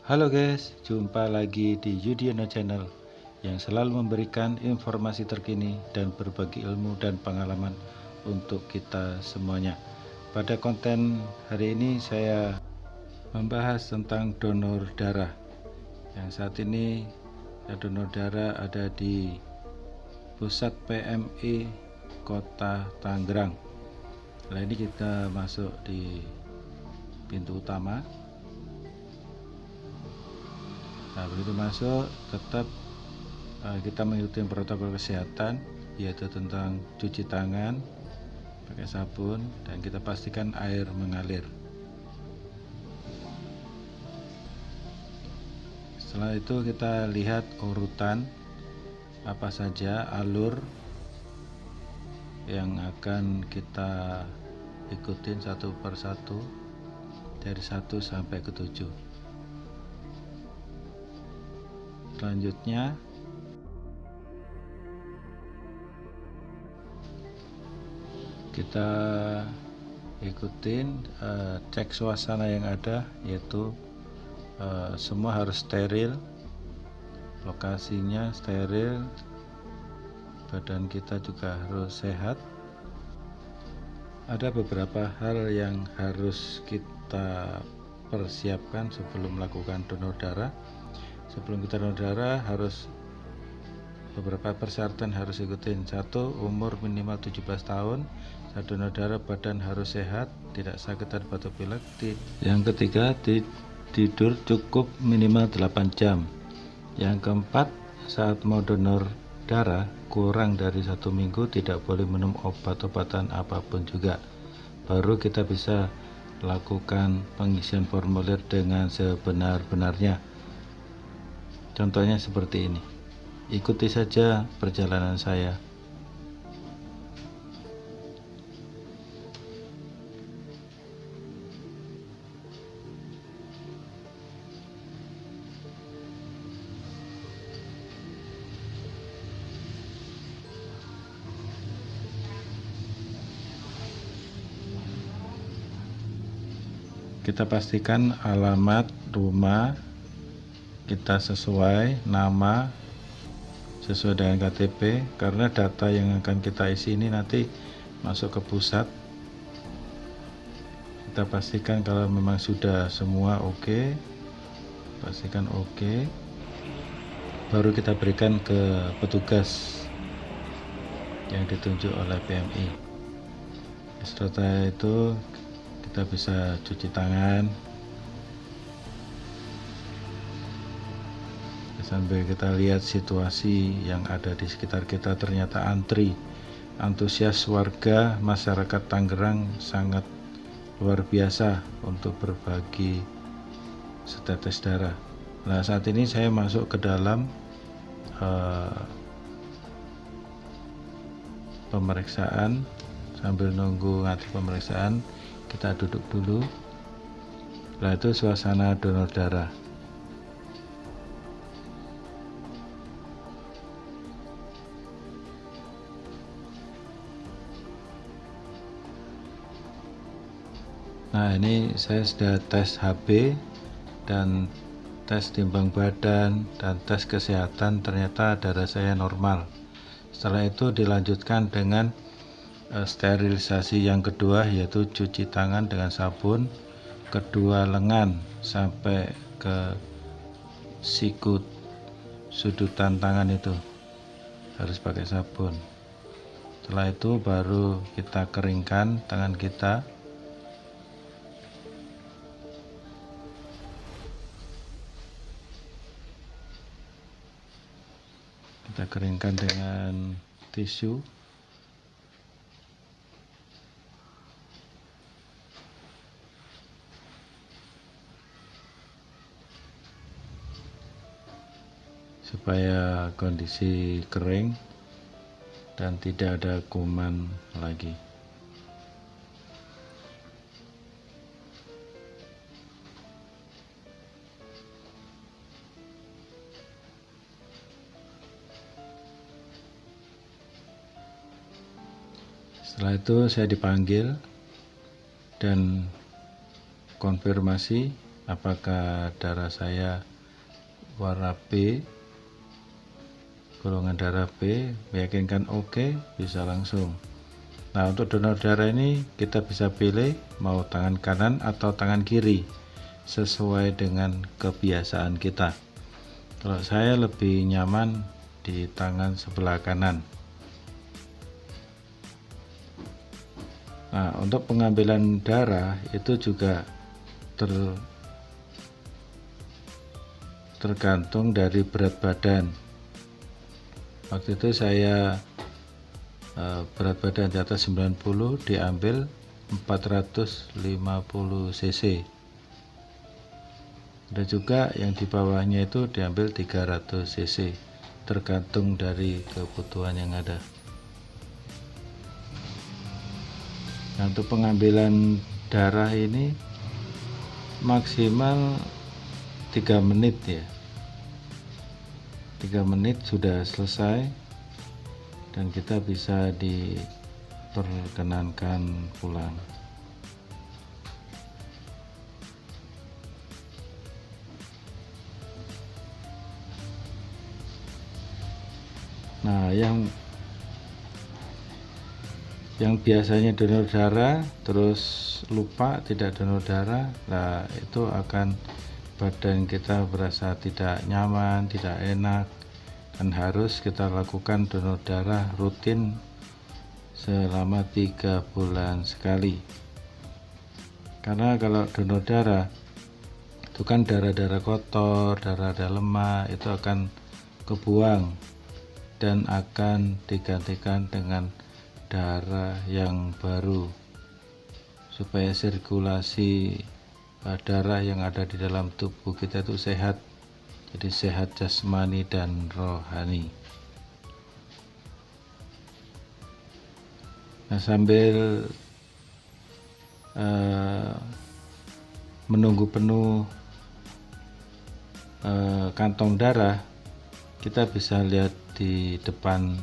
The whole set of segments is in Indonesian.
Halo guys, jumpa lagi di Yudiono Channel yang selalu memberikan informasi terkini dan berbagi ilmu dan pengalaman untuk kita semuanya. Pada konten hari ini saya membahas tentang donor darah. Yang saat ini donor darah ada di pusat PMI Kota Tangerang. Nah, ini kita masuk di pintu utama. Nah, begitu masuk tetap kita mengikuti protokol kesehatan, yaitu tentang cuci tangan pakai sabun dan kita pastikan air mengalir. Setelah itu kita lihat urutan apa saja alur yang akan kita ikutin satu persatu dari 1 sampai ke 7. Selanjutnya kita ikutin cek suasana yang ada, yaitu semua harus steril, lokasinya steril, badan kita juga harus sehat. Ada beberapa hal yang harus kita persiapkan sebelum melakukan donor darah. Sebelum kita donor darah harus beberapa persyaratan harus ikutin. 1. Umur minimal 17 tahun. Saat donor darah badan harus sehat, tidak sakit dan batuk pilek. Yang ketiga, tidur cukup minimal 8 jam. Yang keempat, saat mau donor darah kurang dari 1 minggu tidak boleh minum obat-obatan apapun juga. Baru kita bisa lakukan pengisian formulir dengan sebenar-benarnya. Contohnya seperti ini. Ikuti saja perjalanan saya. Kita pastikan alamat rumah kita sesuai, nama sesuai dengan KTP, karena data yang akan kita isi ini nanti masuk ke pusat. Kita pastikan kalau memang sudah semua oke, pastikan oke, baru kita berikan ke petugas yang ditunjuk oleh PMI. Setelah itu kita bisa cuci tangan sambil kita lihat situasi yang ada di sekitar kita. Ternyata antusias warga masyarakat Tangerang sangat luar biasa untuk berbagi setetes darah. Nah, saat ini saya masuk ke dalam pemeriksaan. Sambil nunggu ngantri pemeriksaan, kita duduk dulu. Nah, itu suasana donor darah. Nah, ini saya sudah tes HB dan tes timbang badan dan tes kesehatan. Ternyata darah saya normal. Setelah itu dilanjutkan dengan sterilisasi yang kedua, yaitu cuci tangan dengan sabun kedua lengan sampai ke sikut sudutan tangan, itu harus pakai sabun. Setelah itu baru kita keringkan tangan kita. Kita keringkan dengan tisu. Supaya kondisi kering dan tidak ada kuman lagi. Setelah itu saya dipanggil dan konfirmasi apakah darah saya warna B, golongan darah B, meyakinkan oke, bisa langsung. Nah, untuk donor darah ini kita bisa pilih mau tangan kanan atau tangan kiri sesuai dengan kebiasaan kita. Kalau saya lebih nyaman di tangan sebelah kanan. Nah, untuk pengambilan darah itu juga tergantung dari berat badan. Waktu itu saya berat badan di atas 90, diambil 450 cc. Ada juga yang di bawahnya itu diambil 300 cc, tergantung dari kebutuhan yang ada. Nah, untuk pengambilan darah ini maksimal 3 menit ya. 3 menit sudah selesai dan kita bisa diperkenankan pulang. Nah, yang biasanya donor darah terus lupa tidak donor darah, nah itu akan badan kita berasa tidak nyaman, tidak enak, dan harus kita lakukan donor darah rutin selama 3 bulan sekali. Karena kalau donor darah itu kan darah-darah kotor, darah-darah lemah itu akan kebuang dan akan digantikan dengan darah yang baru supaya sirkulasi darah yang ada di dalam tubuh kita itu sehat, jadi sehat jasmani dan rohani. Nah, sambil menunggu penuh kantong darah, kita bisa lihat di depan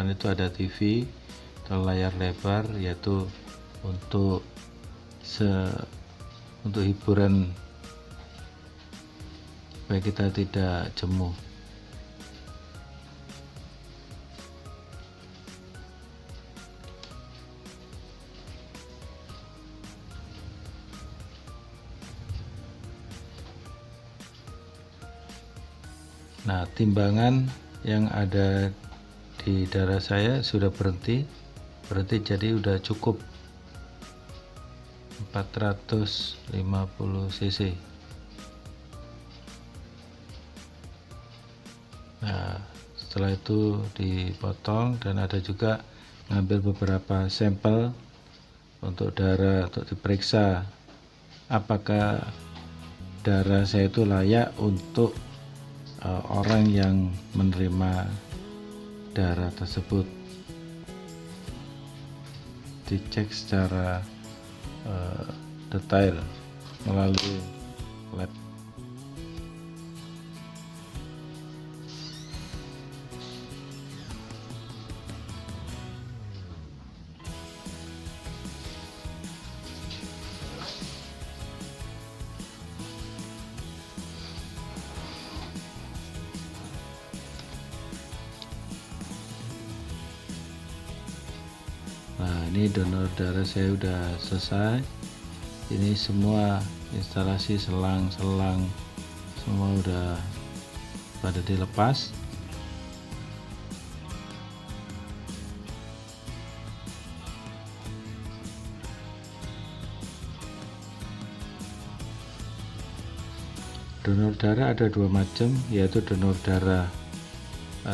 itu ada TV atau layar lebar, yaitu untuk hiburan supaya kita tidak jenuh. Nah, timbangan yang ada di darah saya sudah berhenti jadi udah cukup 450 cc. Nah, setelah itu dipotong dan ada juga ngambil beberapa sampel untuk darah untuk diperiksa apakah darah saya itu layak untuk orang yang menerima darah tersebut. Dicek secara detail melalui lab. Nah, ini donor darah saya udah selesai. Ini semua instalasi selang-selang semua udah pada dilepas. Donor darah ada 2 macam, yaitu donor darah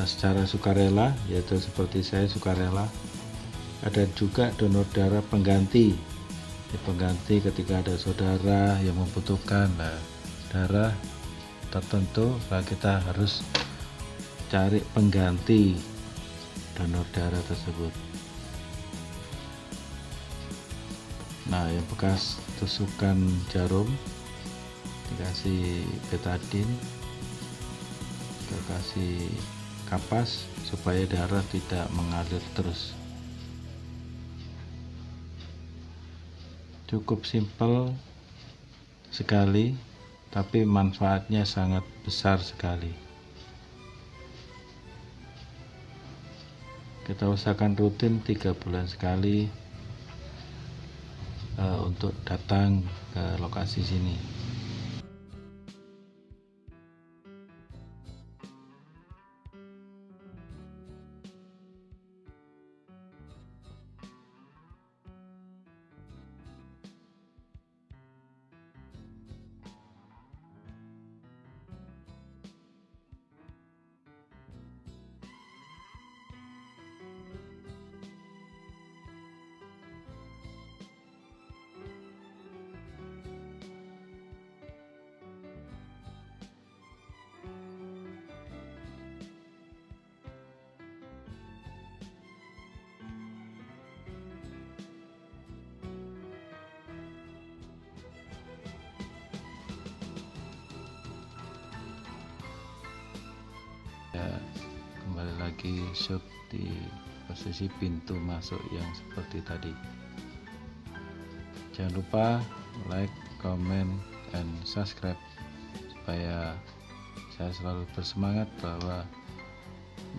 secara sukarela, yaitu seperti saya sukarela. Ada juga donor darah pengganti. Pengganti ketika ada saudara yang membutuhkan darah tertentu, kita harus cari pengganti donor darah tersebut. Nah, yang bekas tusukan jarum dikasih betadin, dikasih kapas supaya darah tidak mengalir terus. Cukup simpel sekali tapi manfaatnya sangat besar sekali. Kita usahakan rutin 3 bulan sekali untuk datang ke lokasi sini. Ya, kembali lagi shoot di posisi pintu masuk yang seperti tadi. Jangan lupa like, comment, and subscribe supaya saya selalu bersemangat bahwa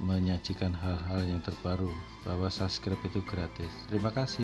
menyajikan hal-hal yang terbaru, bahwa subscribe itu gratis. Terima kasih.